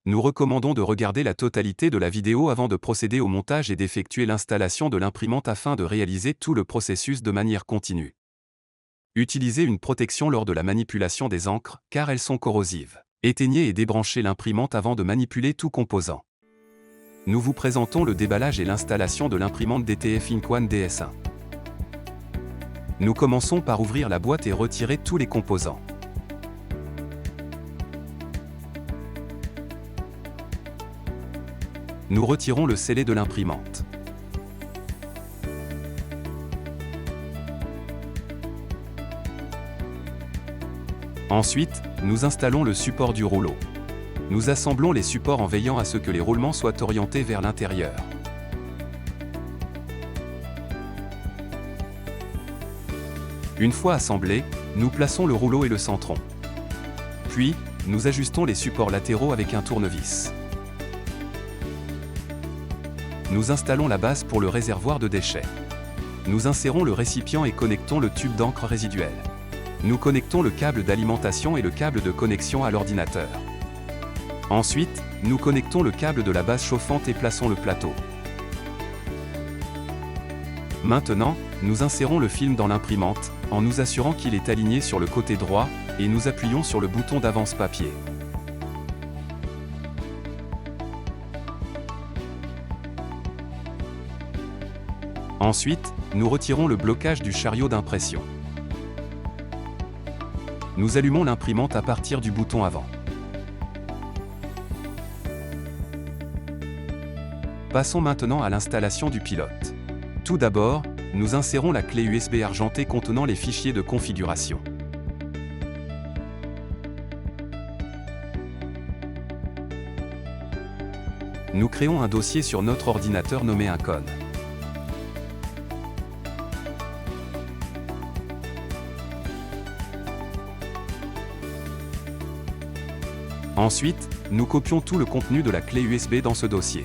Nous recommandons de regarder la totalité de la vidéo avant de procéder au montage et d'effectuer l'installation de l'imprimante afin de réaliser tout le processus de manière continue. Utilisez une protection lors de la manipulation des encres, car elles sont corrosives. Éteignez et débranchez l'imprimante avant de manipuler tout composant. Nous vous présentons le déballage et l'installation de l'imprimante DTF Ink One DS1. Nous commençons par ouvrir la boîte et retirer tous les composants. Nous retirons le scellé de l'imprimante. Ensuite, nous installons le support du rouleau. Nous assemblons les supports en veillant à ce que les roulements soient orientés vers l'intérieur. Une fois assemblé, nous plaçons le rouleau et le centrons. Puis, nous ajustons les supports latéraux avec un tournevis. Nous installons la base pour le réservoir de déchets. Nous insérons le récipient et connectons le tube d'encre résiduel. Nous connectons le câble d'alimentation et le câble de connexion à l'ordinateur. Ensuite, nous connectons le câble de la base chauffante et plaçons le plateau. Maintenant, nous insérons le film dans l'imprimante, en nous assurant qu'il est aligné sur le côté droit, et nous appuyons sur le bouton d'avance-papier. Ensuite, nous retirons le blocage du chariot d'impression. Nous allumons l'imprimante à partir du bouton avant. Passons maintenant à l'installation du pilote. Tout d'abord, nous insérons la clé USB argentée contenant les fichiers de configuration. Nous créons un dossier sur notre ordinateur nommé Icon. Ensuite, nous copions tout le contenu de la clé USB dans ce dossier.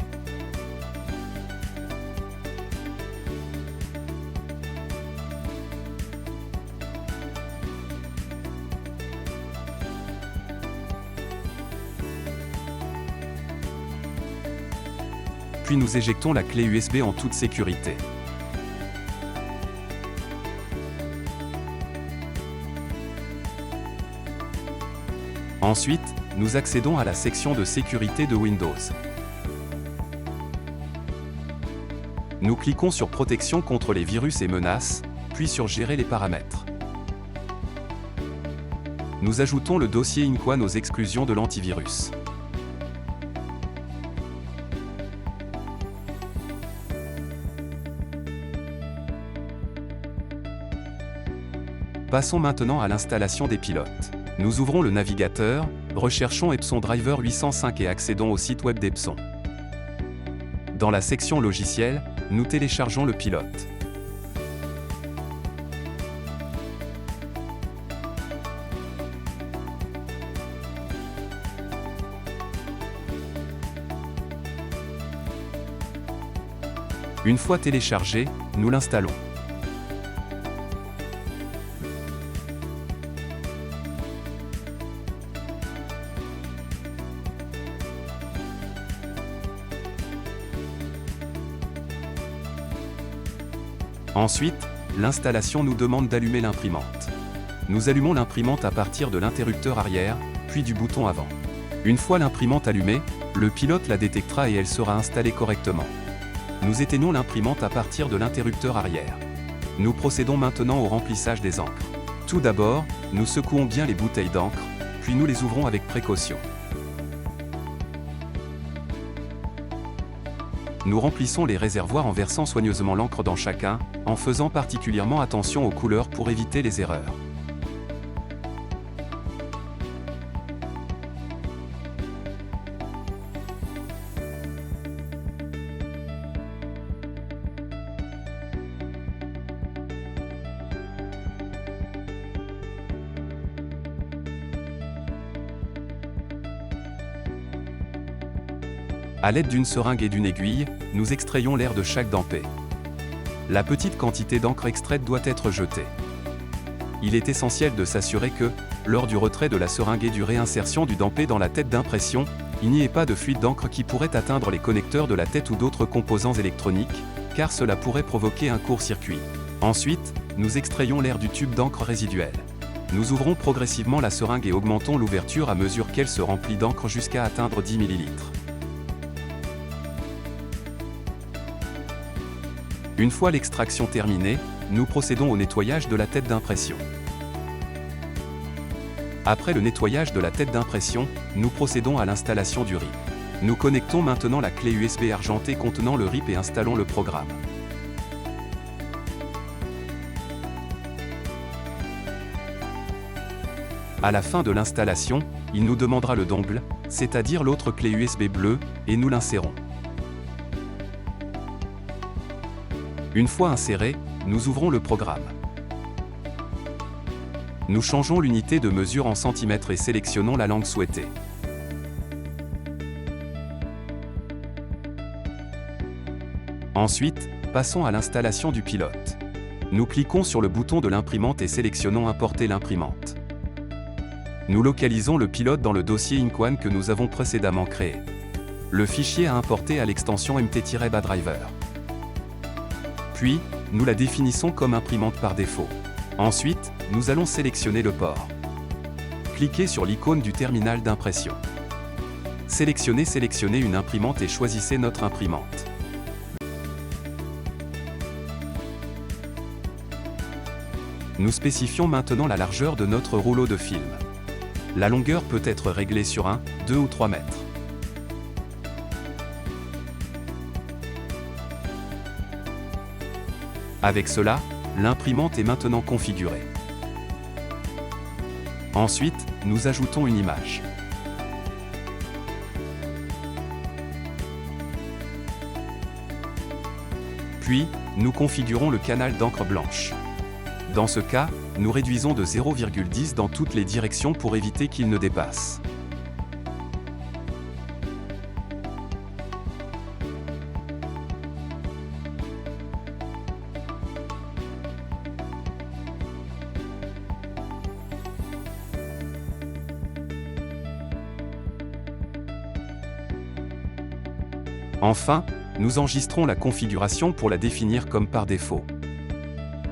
Puis nous éjectons la clé USB en toute sécurité. Ensuite, nous accédons à la section de sécurité de Windows. Nous cliquons sur Protection contre les virus et menaces, puis sur Gérer les paramètres. Nous ajoutons le dossier Ink One aux exclusions de l'antivirus. Passons maintenant à l'installation des pilotes. Nous ouvrons le navigateur, recherchons Epson Driver 805 et accédons au site web d'Epson. Dans la section Logiciels, nous téléchargeons le pilote. Une fois téléchargé, nous l'installons. Ensuite, l'installation nous demande d'allumer l'imprimante. Nous allumons l'imprimante à partir de l'interrupteur arrière, puis du bouton avant. Une fois l'imprimante allumée, le pilote la détectera et elle sera installée correctement. Nous éteignons l'imprimante à partir de l'interrupteur arrière. Nous procédons maintenant au remplissage des encres. Tout d'abord, nous secouons bien les bouteilles d'encre, puis nous les ouvrons avec précaution. Nous remplissons les réservoirs en versant soigneusement l'encre dans chacun, en faisant particulièrement attention aux couleurs pour éviter les erreurs. À l'aide d'une seringue et d'une aiguille, nous extrayons l'air de chaque dampé. La petite quantité d'encre extraite doit être jetée. Il est essentiel de s'assurer que, lors du retrait de la seringue et du réinsertion du dampé dans la tête d'impression, il n'y ait pas de fuite d'encre qui pourrait atteindre les connecteurs de la tête ou d'autres composants électroniques, car cela pourrait provoquer un court-circuit. Ensuite, nous extrayons l'air du tube d'encre résiduel. Nous ouvrons progressivement la seringue et augmentons l'ouverture à mesure qu'elle se remplit d'encre jusqu'à atteindre 10 ml. Une fois l'extraction terminée, nous procédons au nettoyage de la tête d'impression. Après le nettoyage de la tête d'impression, nous procédons à l'installation du RIP. Nous connectons maintenant la clé USB argentée contenant le RIP et installons le programme. À la fin de l'installation, il nous demandera le dongle, c'est-à-dire l'autre clé USB bleue, et nous l'insérons. Une fois inséré, nous ouvrons le programme. Nous changeons l'unité de mesure en centimètres et sélectionnons la langue souhaitée. Ensuite, passons à l'installation du pilote. Nous cliquons sur le bouton de l'imprimante et sélectionnons Importer l'imprimante. Nous localisons le pilote dans le dossier Ink1 que nous avons précédemment créé. Le fichier à importer à l'extension mt-badriver. Puis, nous la définissons comme imprimante par défaut. Ensuite, nous allons sélectionner le port. Cliquez sur l'icône du terminal d'impression. Sélectionnez une imprimante et choisissez notre imprimante. Nous spécifions maintenant la largeur de notre rouleau de film. La longueur peut être réglée sur 1, 2 ou 3 mètres. Avec cela, l'imprimante est maintenant configurée. Ensuite, nous ajoutons une image. Puis, nous configurons le canal d'encre blanche. Dans ce cas, nous réduisons de 0,10 dans toutes les directions pour éviter qu'il ne dépasse. Enfin, nous enregistrons la configuration pour la définir comme par défaut.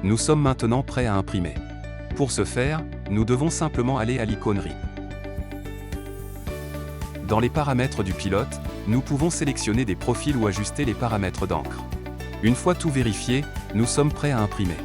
Nous sommes maintenant prêts à imprimer. Pour ce faire, nous devons simplement aller à l'icône RIP. Dans les paramètres du pilote, nous pouvons sélectionner des profils ou ajuster les paramètres d'encre. Une fois tout vérifié, nous sommes prêts à imprimer.